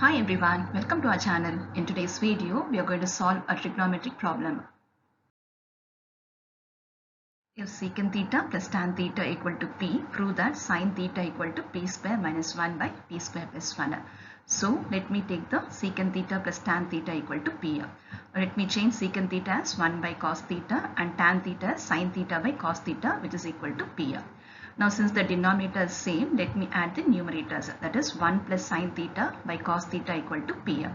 Hi everyone, welcome to our channel. In today's video, we are going to solve a trigonometric problem. If secant theta plus tan theta equal to p, prove that sin theta equal to p square minus 1 by p square plus 1. So let me take the secant theta plus tan theta equal to p. Let me change secant theta as 1 by cos theta and tan theta as sin theta by cos theta, which is equal to p. Now since the denominator is same, let me add the numerators, that is 1 plus sin theta by cos theta equal to p.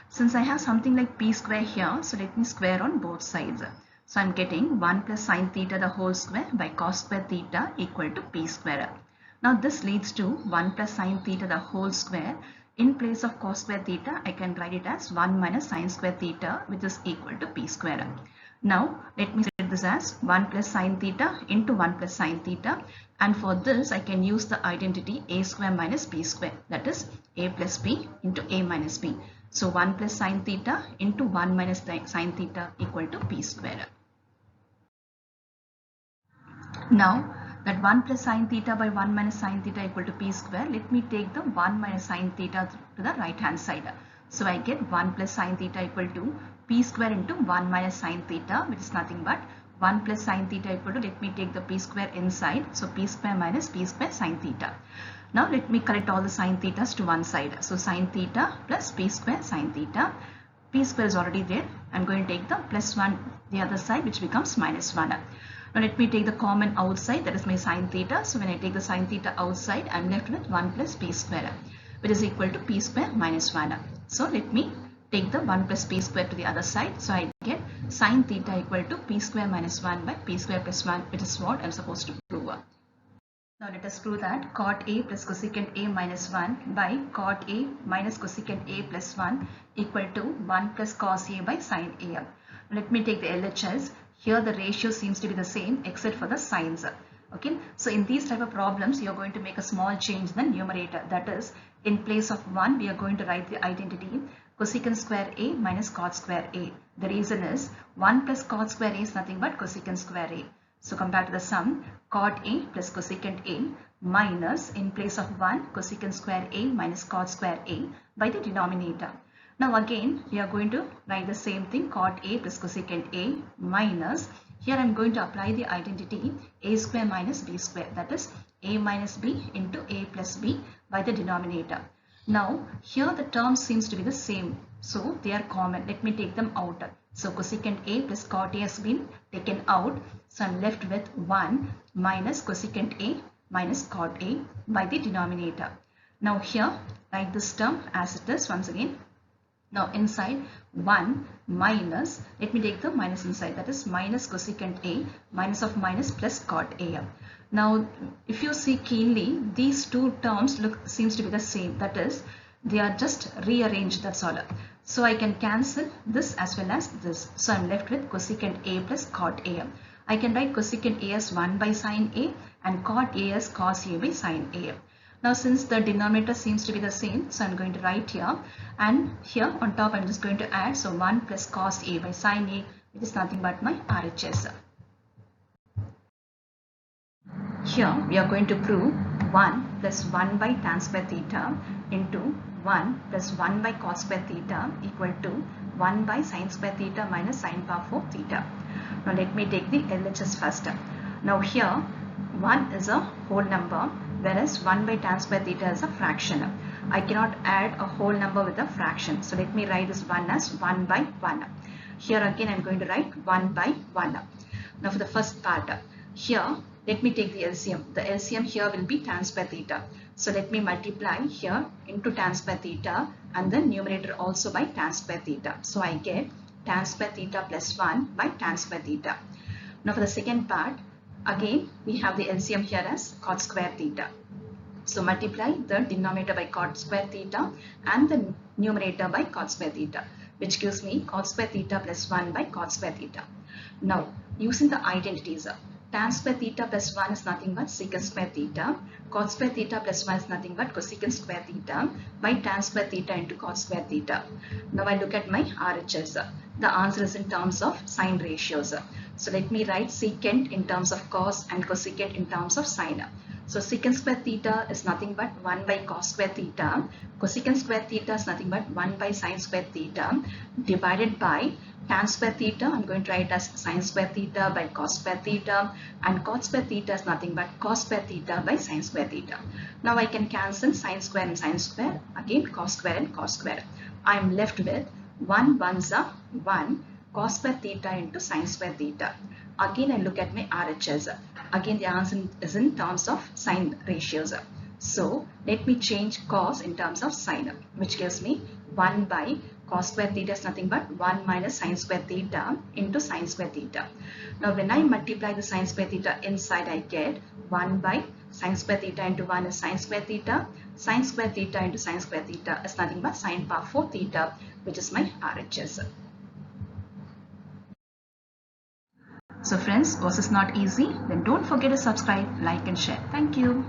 Since I have something like p square here, so let me square on both sides. So I'm getting 1 plus sin theta the whole square by cos square theta equal to p square. Now this leads to 1 plus sin theta the whole square. In place of cos square theta, I can write it as 1 minus sin square theta, which is equal to p square. Now let me set this as 1 plus sin theta into 1 plus sin theta, and for this I can use the identity a square minus b square, that is a plus b into a minus b. So 1 plus sin theta into 1 minus sin theta equal to p square. Now that 1 plus sin theta by 1 minus sin theta equal to p square, let me take the 1 minus sin theta to the right hand side. So I get 1 plus sin theta equal to p square into 1 minus sin theta, which is nothing but 1 plus sin theta equal to, let me take the p square inside, so p square minus p square sin theta. Now let me correct all the sin thetas to one side. So sin theta plus p square sin theta. P square is already there. I'm going to take the plus 1 the other side, which becomes minus 1. Now let me take the common outside, that is my sin theta. So when I take the sin theta outside, I'm left with 1 plus p square, which is equal to p square minus 1. So let me take the 1 plus p square to the other side. So I get sin theta equal to p square minus 1 by p square plus 1, which is what I'm supposed to prove. Now let us prove that cot A plus cosecant A minus 1 by cot A minus cosecant A plus 1 equal to 1 plus cos A by sin A. Let me take the LHS. Here the ratio seems to be the same except for the signs. Okay, so in these type of problems you are going to make a small change in the numerator, that is in place of 1 we are going to write the identity cosecant square A minus cot square A. The reason is 1 plus cot square A is nothing but cosecant square A. So come back to the sum, cot A plus cosecant A minus, in place of 1, cosecant square A minus cot square A by the denominator. Now again we are going to write the same thing, cot A plus cosecant A minus, here I am going to apply the identity A square minus B square, that is A minus B into A plus B by the denominator. Now here the term seems to be the same, so they are common. Let me take them out. So cosecant A plus cot A has been taken out, so I am left with 1 minus cosecant A minus cot A by the denominator. Now here write this term as it is once again. Now inside 1 minus, let me take the minus inside, that is minus cosecant A minus of minus plus cot A. Now if you see keenly, these two terms seems to be the same, that is they are just rearranged, that's all. So I can cancel this as well as this. So I'm left with cosecant A plus cot A. I can write cosecant A as 1 by sin A and cot A as cos A by sin A. Now since the denominator seems to be the same, so I'm going to write here, and here on top I'm just going to add, so 1 plus cos A by sin A, which is nothing but my RHS. Here we are going to prove 1 plus 1 by tan square theta into 1 plus 1 by cos square theta equal to 1 by sin square theta minus sin power 4 theta. Now let me take the LHS first. Now here 1 is a whole number, whereas 1 by tan square theta is a fraction. I cannot add a whole number with a fraction, so let me write this 1 as 1 by 1. Here again I am going to write 1 by 1. Now for the first part, here let me take the LCM. The LCM here will be tan square theta. So let me multiply here into tan square theta and then numerator also by tan square theta. So I get tan square theta plus 1 by tan square theta. Now for the second part, again we have the LCM here as cot square theta. So multiply the denominator by cot square theta and the numerator by cot square theta, which gives me cot square theta plus 1 by cot square theta. Now using the identities, tan square theta plus 1 is nothing but secant square theta, cot square theta plus 1 is nothing but cosecant square theta by tan square theta into cot square theta. Now I look at my RHS. The answer is in terms of sign ratios. So let me write secant in terms of cos and cosecant in terms of sin. So secant square theta is nothing but 1 by cos square theta. Cosecant square theta is nothing but 1 by sin square theta divided by tan square theta. I'm going to write as sin square theta by cos square theta, and cot square theta is nothing but cos square theta by sin square theta. Now I can cancel sin square and sin square, again cos square and cos square. I am left with 1 ones are 1 cos square theta into sin square theta. Again I look at my RHS. Again the answer is in terms of sine ratios. So let me change cos in terms of sine, which gives me 1 by cos square theta is nothing but 1 minus sin square theta into sin square theta. Now when I multiply the sin square theta inside, I get 1 by sin square theta into 1 is sin square theta. Sin square theta into sin square theta is nothing but sin power 4 theta, which is my RHS. So friends, was this not easy? Then don't forget to subscribe, like and share. Thank you.